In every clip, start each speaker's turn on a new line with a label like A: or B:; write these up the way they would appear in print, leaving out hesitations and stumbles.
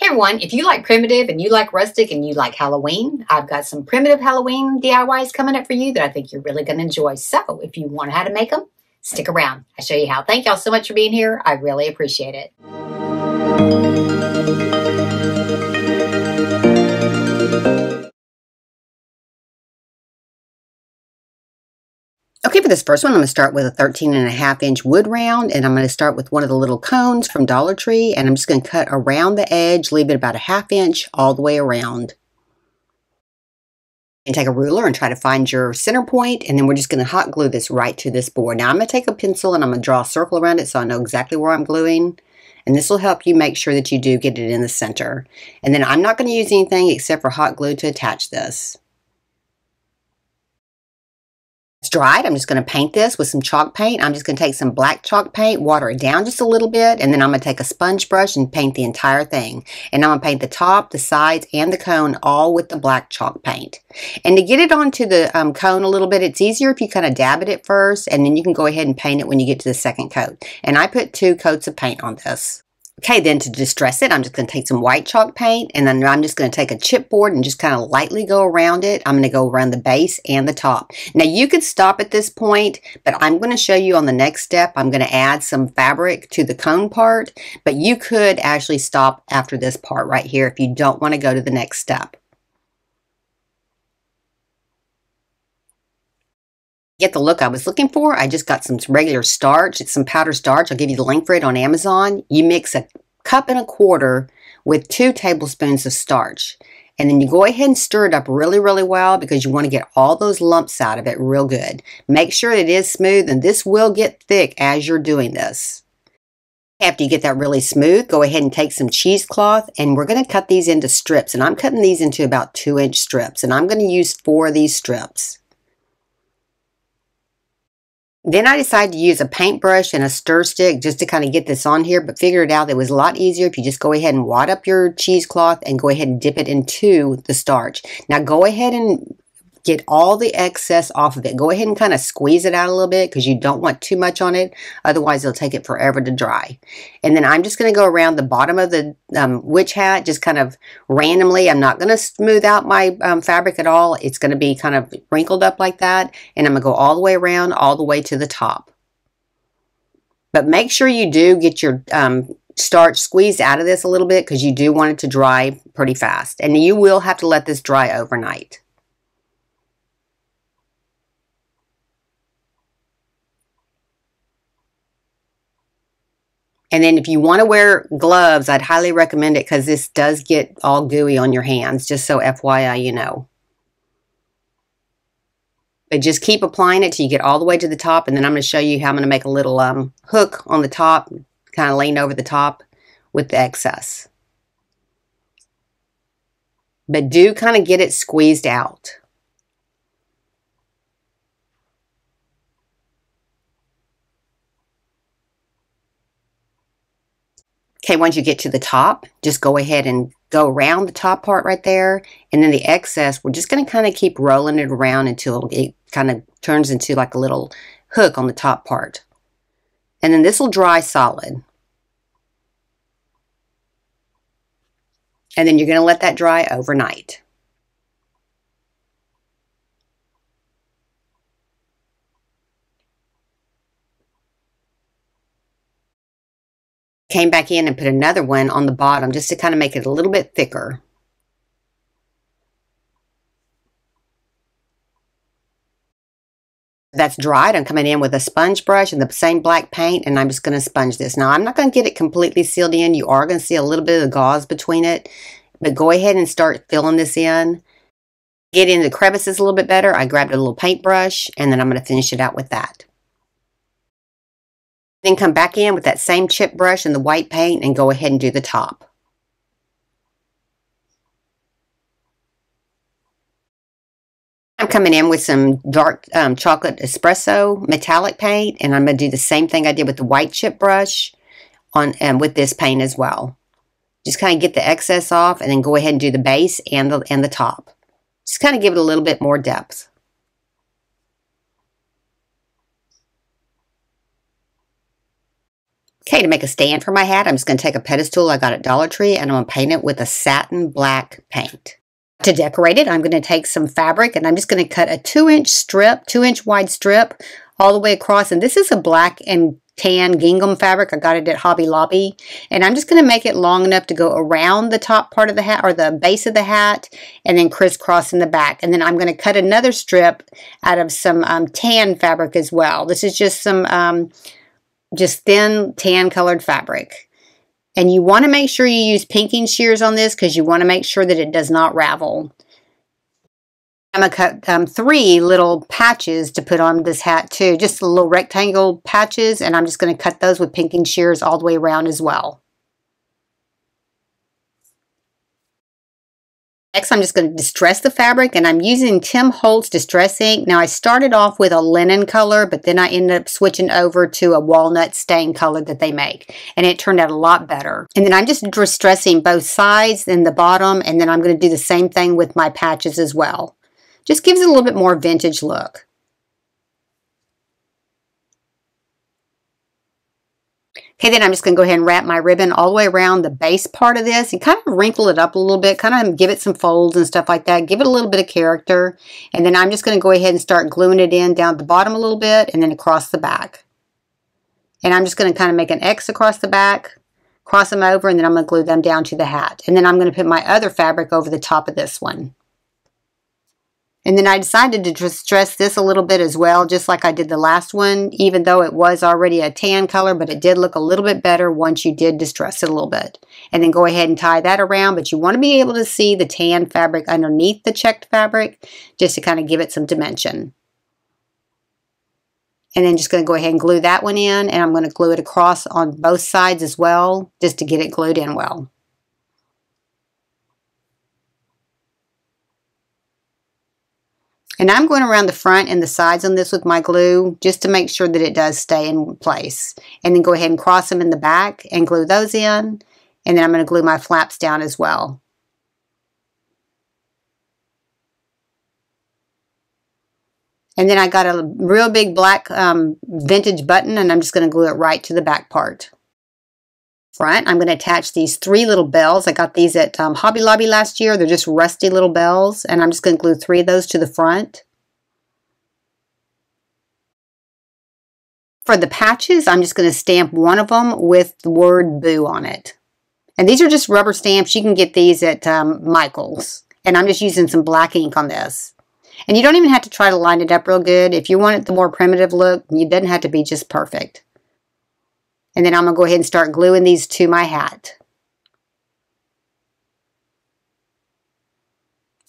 A: Hey everyone, if you like primitive and you like rustic and you like Halloween, I've got some primitive Halloween DIYs coming up for you that I think you're really going to enjoy. So if you want to know how to make them, stick around. I'll show you how. Thank y'all so much for being here. I really appreciate it. Okay, for this first one, I'm going to start with a 13.5-inch wood round, and I'm going to start with one of the little cones from Dollar Tree, and I'm just going to cut around the edge, leave it about a 1/2 inch all the way around. And take a ruler and try to find your center point, and then we're just going to hot glue this right to this board. Now I'm going to take a pencil and I'm going to draw a circle around it so I know exactly where I'm gluing, and this will help you make sure that you do get it in the center. And then I'm not going to use anything except for hot glue to attach this. It's dried. I'm just going to paint this with some chalk paint. I'm just going to take some black chalk paint, water it down just a little bit, and then I'm going to take a sponge brush and paint the entire thing. And I'm going to paint the top, the sides, and the cone all with the black chalk paint. And to get it onto the cone a little bit, it's easier if you kind of dab at it first, and then you can go ahead and paint it when you get to the second coat. And I put 2 coats of paint on this. Okay, then to distress it, I'm just going to take some white chalk paint, and then I'm just going to take a chipboard and just kind of lightly go around it. I'm going to go around the base and the top. Now you could stop at this point, but I'm going to show you on the next step. I'm going to add some fabric to the cone part, but you could actually stop after this part right here if you don't want to go to the next step. Get the look I was looking for, I just got some regular starch. It's some powdered starch. I'll give you the link for it on Amazon. You mix 1.25 cups with 2 tablespoons of starch. And then you go ahead and stir it up really, really well because you want to get all those lumps out of it real good. Make sure it is smooth, and this will get thick as you're doing this. After you get that really smooth, go ahead and take some cheesecloth, and we're going to cut these into strips. And I'm cutting these into about 2-inch strips, and I'm going to use 4 of these strips. Then I decided to use a paintbrush and a stir stick just to kind of get this on here, but figured out it was a lot easier if you just go ahead and wad up your cheesecloth and go ahead and dip it into the starch. Now go ahead and get all the excess off of it. Go ahead and kind of squeeze it out a little bit because you don't want too much on it. Otherwise, it'll take it forever to dry. And then I'm just going to go around the bottom of the witch hat just kind of randomly. I'm not going to smooth out my fabric at all. It's going to be kind of wrinkled up like that. And I'm going to go all the way around, all the way to the top. But make sure you do get your starch squeezed out of this a little bit because you do want it to dry pretty fast. And you will have to let this dry overnight. And then if you want to wear gloves, I'd highly recommend it because this does get all gooey on your hands, just so FYI you know. But just keep applying it till you get all the way to the top, and then I'm going to show you how I'm going to make a little hook on the top, kind of lean over the top with the excess. But do kind of get it squeezed out. Okay, once you get to the top, just go ahead and go around the top part right there. And then the excess, we're just going to kind of keep rolling it around until it kind of turns into like a little hook on the top part. And then this will dry solid. And then you're going to let that dry overnight. Came back in and put another one on the bottom just to kind of make it a little bit thicker. That's dried. I'm coming in with a sponge brush and the same black paint, and I'm just going to sponge this. Now I'm not going to get it completely sealed in. You are going to see a little bit of the gauze between it, but go ahead and start filling this in. Get into the crevices a little bit better. I grabbed a little paintbrush, and then I'm going to finish it out with that. Then come back in with that same chip brush and the white paint and go ahead and do the top. I'm coming in with some dark chocolate espresso metallic paint, and I'm going to do the same thing I did with the white chip brush with this paint as well. Just kind of get the excess off and then go ahead and do the base and the top. Just kind of give it a little bit more depth. Okay, to make a stand for my hat, I'm just going to take a pedestal I got at Dollar Tree and I'm going to paint it with a satin black paint. To decorate it, I'm going to take some fabric and I'm just going to cut a 2-inch strip, 2-inch wide strip all the way across. And this is a black and tan gingham fabric. I got it at Hobby Lobby. And I'm just going to make it long enough to go around the top part of the hat or the base of the hat and then crisscross in the back. And then I'm going to cut another strip out of some tan fabric as well. This is just some just thin tan colored fabric. And you want to make sure you use pinking shears on this because you want to make sure that it does not ravel. I'm going to cut 3 little patches to put on this hat too. Just little rectangle patches, and I'm just going to cut those with pinking shears all the way around as well. Next, I'm just going to distress the fabric, and I'm using Tim Holtz Distress Ink. Now, I started off with a linen color, but then I ended up switching over to a walnut stain color that they make, and it turned out a lot better. And then I'm just distressing both sides and the bottom, and then I'm going to do the same thing with my patches as well. Just gives it a little bit more vintage look. Okay, then I'm just going to go ahead and wrap my ribbon all the way around the base part of this and kind of wrinkle it up a little bit, kind of give it some folds and stuff like that, give it a little bit of character. And then I'm just going to go ahead and start gluing it in down at the bottom a little bit and then across the back. And I'm just going to kind of make an X across the back, cross them over, and then I'm going to glue them down to the hat. And then I'm going to put my other fabric over the top of this one. And then I decided to distress this a little bit as well, just like I did the last one, even though it was already a tan color, but it did look a little bit better once you did distress it a little bit. And then go ahead and tie that around, but you want to be able to see the tan fabric underneath the checked fabric, just to kind of give it some dimension. And then just going to go ahead and glue that one in, and I'm going to glue it across on both sides as well, just to get it glued in well. And I'm going around the front and the sides on this with my glue just to make sure that it does stay in place. And then go ahead and cross them in the back and glue those in. And then I'm going to glue my flaps down as well. And then I got a real big black vintage button, and I'm just going to glue it right to the back part. Front, I'm going to attach these 3 little bells. I got these at Hobby Lobby last year. They're just rusty little bells, and I'm just going to glue 3 of those to the front. For the patches, I'm just going to stamp one of them with the word Boo on it. And these are just rubber stamps. You can get these at Michael's. And I'm just using some black ink on this. And you don't even have to try to line it up real good. If you want it the more primitive look, it doesn't have to be just perfect. And then I'm going to go ahead and start gluing these to my hat.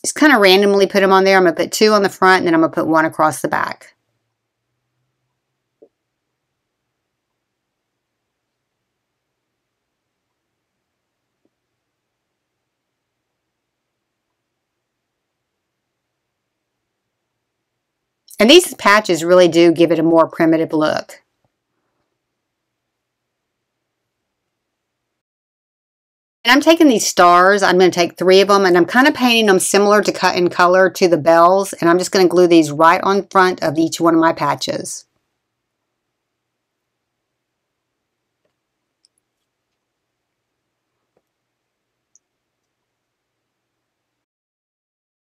A: Just kind of randomly put them on there. I'm going to put 2 on the front, and then I'm going to put 1 across the back. And these patches really do give it a more primitive look. And I'm taking these stars, I'm going to take 3 of them, and I'm kind of painting them similar to cut in color to the bells, and I'm just going to glue these right on front of each one of my patches.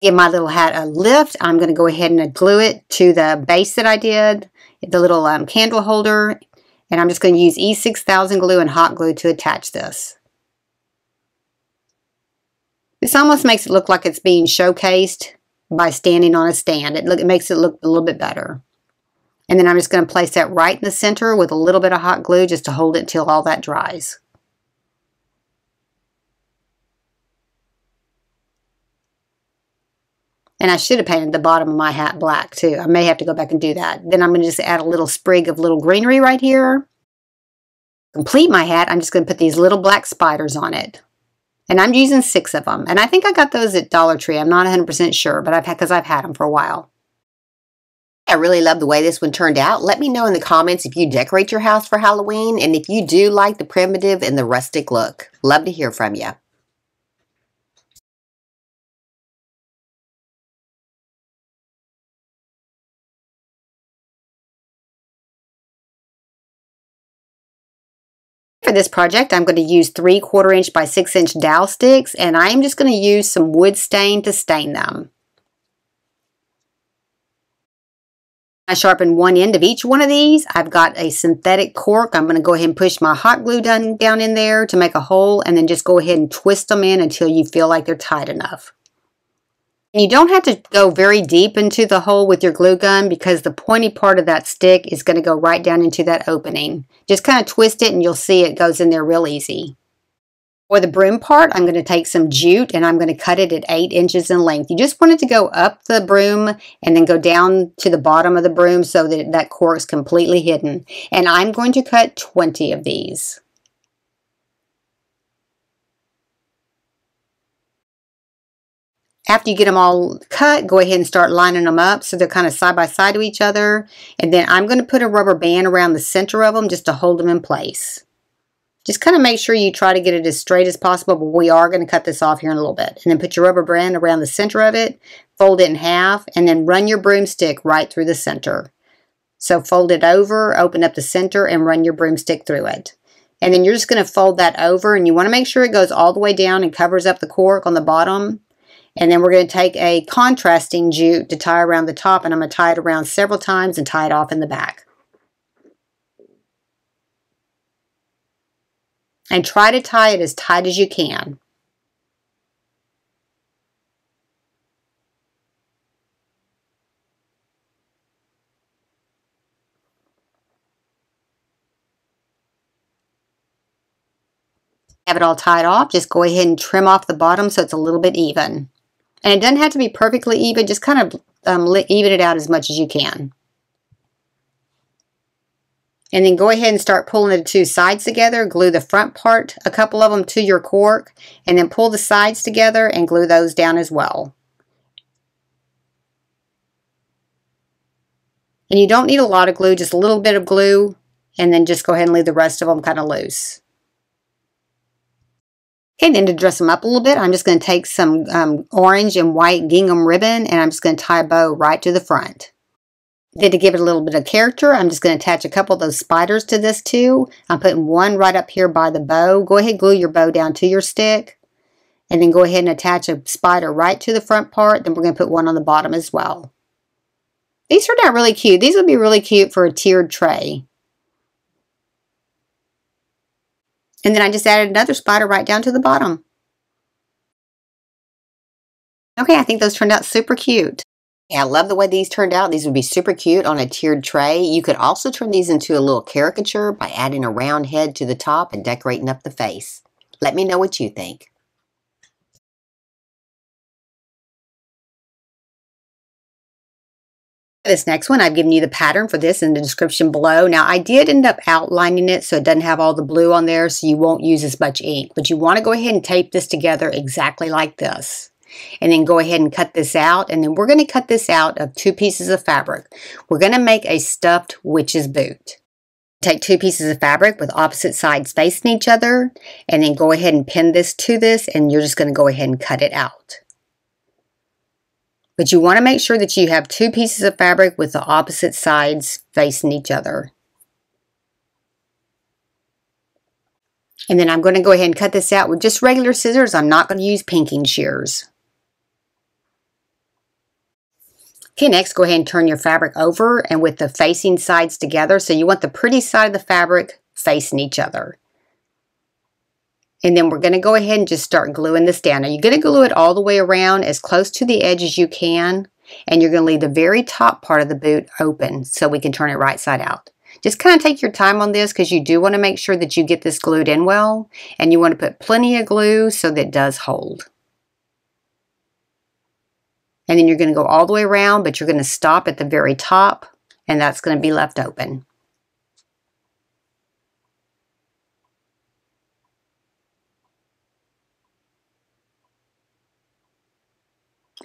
A: Give my little hat a lift. I'm going to go ahead and glue it to the base that I did, the little candle holder, and I'm just going to use E6000 glue and hot glue to attach this. This almost makes it look like it's being showcased by standing on a stand. It makes it look a little bit better. And then I'm just going to place that right in the center with a little bit of hot glue just to hold it until all that dries. And I should have painted the bottom of my hat black too. I may have to go back and do that. Then I'm going to just add a little sprig of little greenery right here. Complete my hat, I'm just going to put these little black spiders on it. And I'm using 6 of them. And I think I got those at Dollar Tree. I'm not 100% sure, but because I've had them for a while. I really love the way this one turned out. Let me know in the comments if you decorate your house for Halloween and if you do like the primitive and the rustic look. Love to hear from you. For this project, I'm going to use 3/4 inch by 6 inch dowel sticks, and I'm just going to use some wood stain to stain them. I sharpen one end of each one of these. I've got a synthetic cork. I'm going to go ahead and push my hot glue down in there to make a hole, and then just go ahead and twist them in until you feel like they're tight enough. And you don't have to go very deep into the hole with your glue gun because the pointy part of that stick is going to go right down into that opening. Just kind of twist it and you'll see it goes in there real easy. For the broom part, I'm going to take some jute and I'm going to cut it at 8 inches in length. You just want it to go up the broom and then go down to the bottom of the broom so that that cork is completely hidden. And I'm going to cut 20 of these. After you get them all cut, go ahead and start lining them up so they're kind of side by side to each other. And then I'm going to put a rubber band around the center of them just to hold them in place. Just kind of make sure you try to get it as straight as possible, but we are going to cut this off here in a little bit. And then put your rubber band around the center of it, fold it in half, and then run your broomstick right through the center. So fold it over, open up the center, and run your broomstick through it. And then you're just going to fold that over, and you want to make sure it goes all the way down and covers up the cork on the bottom. And then we're going to take a contrasting jute to tie around the top, and I'm going to tie it around several times and tie it off in the back. And try to tie it as tight as you can. Have it all tied off, just go ahead and trim off the bottom so it's a little bit even. And it doesn't have to be perfectly even, just kind of even it out as much as you can. And then go ahead and start pulling the two sides together. Glue the front part, a couple of them, to your cork, and then pull the sides together and glue those down as well. And you don't need a lot of glue, just a little bit of glue, and then just go ahead and leave the rest of them kind of loose. Okay, then to dress them up a little bit, I'm just going to take some orange and white gingham ribbon, and I'm just going to tie a bow right to the front. Then to give it a little bit of character, I'm just going to attach a couple of those spiders to this too. I'm putting one right up here by the bow. Go ahead and glue your bow down to your stick. And then go ahead and attach a spider right to the front part. Then we're going to put one on the bottom as well. These turned out really cute. These would be really cute for a tiered tray. And then I just added another spider right down to the bottom. Okay, I think those turned out super cute. Yeah, I love the way these turned out. These would be super cute on a tiered tray. You could also turn these into a little caricature by adding a round head to the top and decorating up the face. Let me know what you think. This next one, I've given you the pattern for this in the description below. Now, I did end up outlining it so it doesn't have all the blue on there, so you won't use as much ink. But you want to go ahead and tape this together exactly like this. And then go ahead and cut this out. And then we're going to cut this out of 2 pieces of fabric. We're going to make a stuffed witch's boot. Take 2 pieces of fabric with opposite sides facing each other. And then go ahead and pin this to this. And you're just going to go ahead and cut it out. But you want to make sure that you have 2 pieces of fabric with the opposite sides facing each other. And then I'm going to go ahead and cut this out with just regular scissors. I'm not going to use pinking shears. Okay, next go ahead and turn your fabric over and with the facing sides together. So you want the pretty side of the fabric facing each other. And then we're going to go ahead and just start gluing this down. Now you're going to glue it all the way around as close to the edge as you can. And you're going to leave the very top part of the boot open so we can turn it right side out. Just kind of take your time on this because you do want to make sure that you get this glued in well. And you want to put plenty of glue so that it does hold. And then you're going to go all the way around, but you're going to stop at the very top. And that's going to be left open.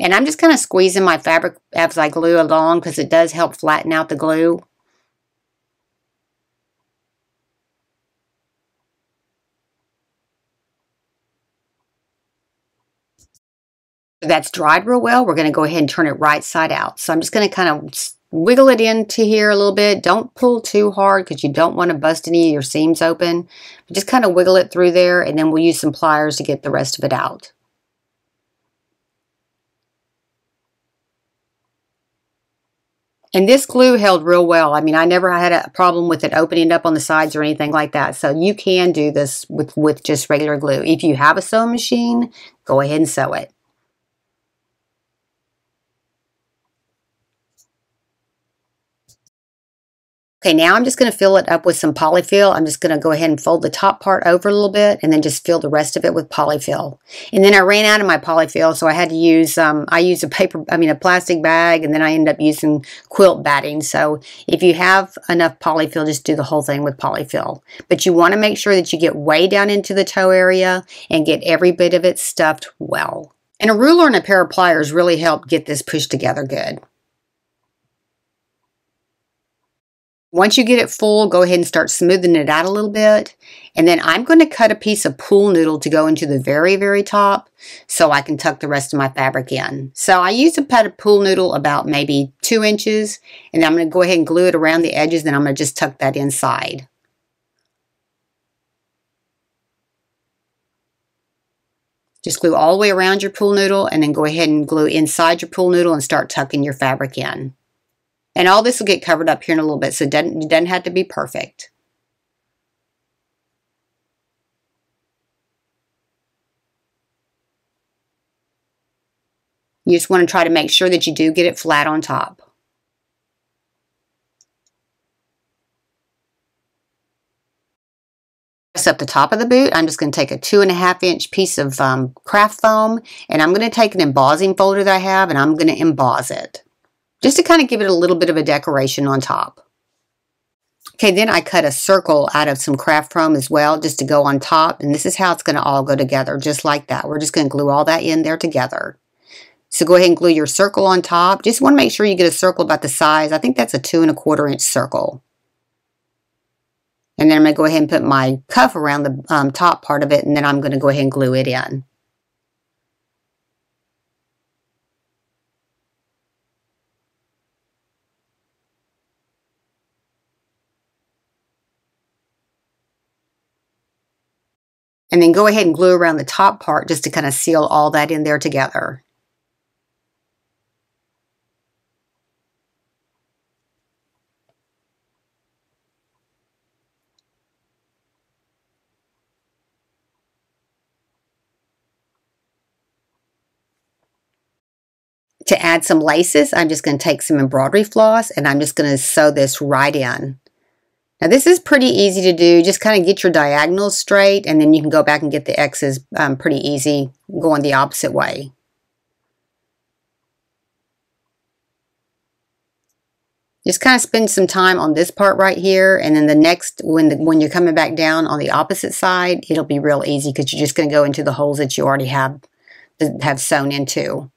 A: And I'm just kind of squeezing my fabric as I glue along because it does help flatten out the glue. That's dried real well. We're going to go ahead and turn it right side out. So I'm just going to kind of wiggle it into here a little bit. Don't pull too hard because you don't want to bust any of your seams open. But just kind of wiggle it through there, and then we'll use some pliers to get the rest of it out. And this glue held real well. I mean, I never had a problem with it opening up on the sides or anything like that. So you can do this with just regular glue. If you have a sewing machine, go ahead and sew it. Okay, now I'm just going to fill it up with some polyfill. I'm just going to go ahead and fold the top part over a little bit and then just fill the rest of it with polyfill. And then I ran out of my polyfill, so I had to use, I used a plastic bag, and then I ended up using quilt batting. So if you have enough polyfill, just do the whole thing with polyfill. But you want to make sure that you get way down into the toe area and get every bit of it stuffed well. And a ruler and a pair of pliers really help get this pushed together good. Once you get it full, go ahead and start smoothing it out a little bit. And then I'm going to cut a piece of pool noodle to go into the very, very top so I can tuck the rest of my fabric in. So I used a pad of pool noodle about maybe 2 inches, and I'm going to go ahead and glue it around the edges, then I'm going to just tuck that inside. Just glue all the way around your pool noodle, and then go ahead and glue inside your pool noodle and start tucking your fabric in. And all this will get covered up here in a little bit, so it doesn't have to be perfect. You just want to try to make sure that you do get it flat on top. Up the top of the boot, I'm just going to take a 2.5 inch piece of craft foam, and I'm going to take an embossing folder that I have, and I'm going to emboss it, just to kind of give it a little bit of a decoration on top. Okay, then I cut a circle out of some craft foam as well, just to go on top, and this is how it's going to all go together, just like that. We're just going to glue all that in there together. So go ahead and glue your circle on top. Just want to make sure you get a circle about the size. I think that's a 2¼ inch circle. And then I'm going to go ahead and put my cuff around the top part of it, and then I'm going to go ahead and glue it in. And then go ahead and glue around the top part just to kind of seal all that in there together. To add some laces, I'm just going to take some embroidery floss, and I'm just going to sew this right in. Now this is pretty easy to do. Just kind of get your diagonals straight, and then you can go back and get the X's pretty easy going the opposite way. Just kind of spend some time on this part right here, and then the next, when you're coming back down on the opposite side, it'll be real easy because you're just going to go into the holes that you already have sewn into.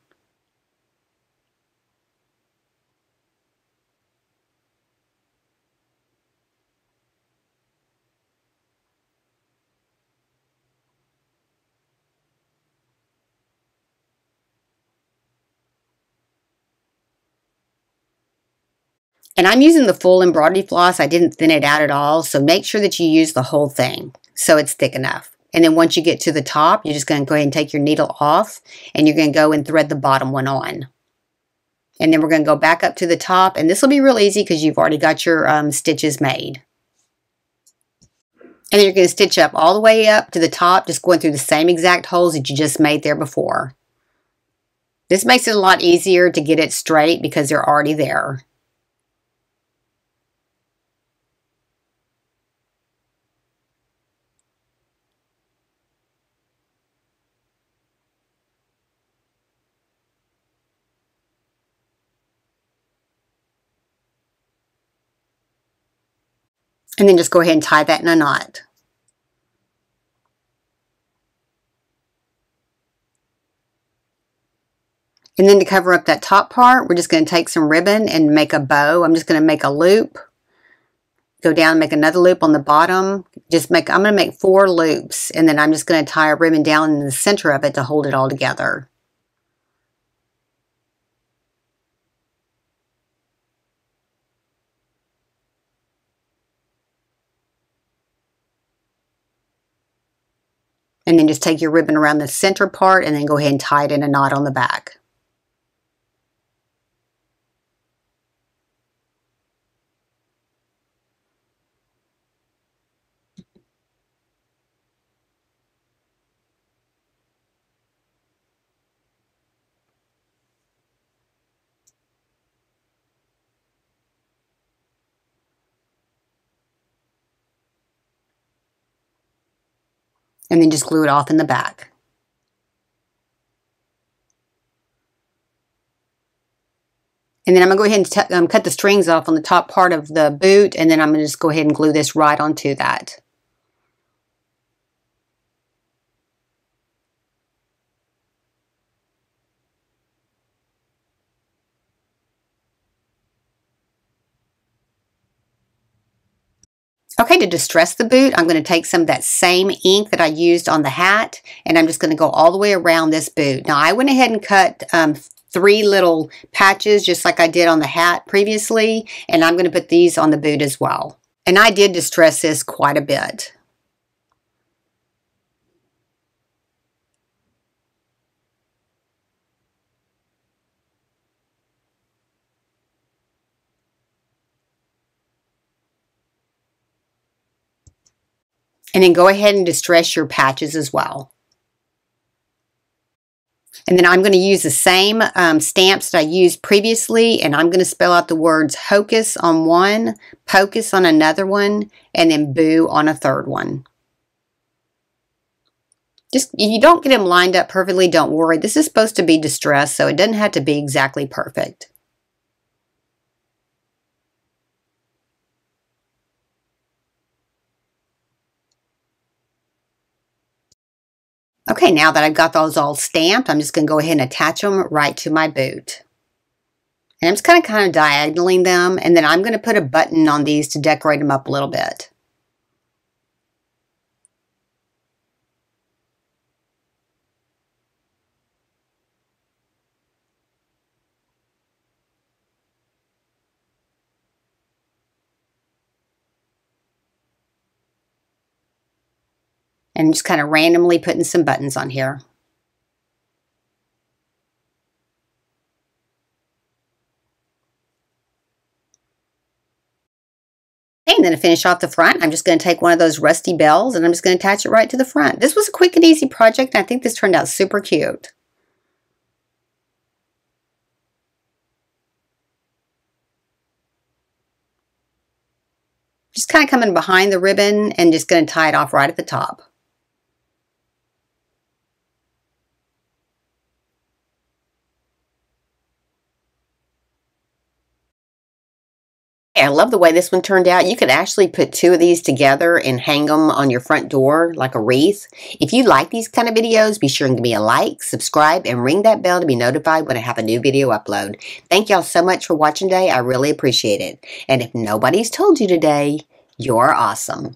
A: And I'm using the full embroidery floss. I didn't thin it out at all, so make sure that you use the whole thing so it's thick enough. And then once you get to the top, you're just going to go ahead and take your needle off, and you're going to go and thread the bottom one on. And then we're going to go back up to the top, and this will be real easy because you've already got your stitches made. And then you're going to stitch up all the way up to the top, just going through the same exact holes that you just made there before. This makes it a lot easier to get it straight because they're already there. And then just go ahead and tie that in a knot. And then to cover up that top part, we're just going to take some ribbon and make a bow. I'm just going to make a loop. Go down and make another loop on the bottom. I'm going to make 4 loops, and then I'm just going to tie a ribbon down in the center of it to hold it all together. And then just take your ribbon around the center part and then go ahead and tie it in a knot on the back. And then just glue it off in the back. And then I'm going to go ahead and cut the strings off on the top part of the boot, and then I'm going to just go ahead and glue this right onto that. Okay, to distress the boot, I'm going to take some of that same ink that I used on the hat, and I'm just going to go all the way around this boot. Now, I went ahead and cut 3 little patches, just like I did on the hat previously, and I'm going to put these on the boot as well. And I did distress this quite a bit. And then go ahead and distress your patches as well. And then I'm going to use the same stamps that I used previously, and I'm going to spell out the words hocus on one, pocus on another one, and then boo on a third one. Just, if you don't get them lined up perfectly, don't worry. This is supposed to be distressed, so it doesn't have to be exactly perfect. Okay, now that I've got those all stamped, I'm just going to go ahead and attach them right to my boot. And I'm just kind of diagonaling them, and then I'm going to put a button on these to decorate them up a little bit. And just kind of randomly putting some buttons on here. And then to finish off the front, I'm just going to take one of those rusty bells and I'm just going to attach it right to the front. This was a quick and easy project, and I think this turned out super cute. Just kind of coming behind the ribbon and just going to tie it off right at the top. I love the way this one turned out. You could actually put 2 of these together and hang them on your front door like a wreath. If you like these kind of videos, be sure and give me a like, subscribe, and ring that bell to be notified when I have a new video upload. Thank y'all so much for watching today. I really appreciate it. And if nobody's told you today, you're awesome.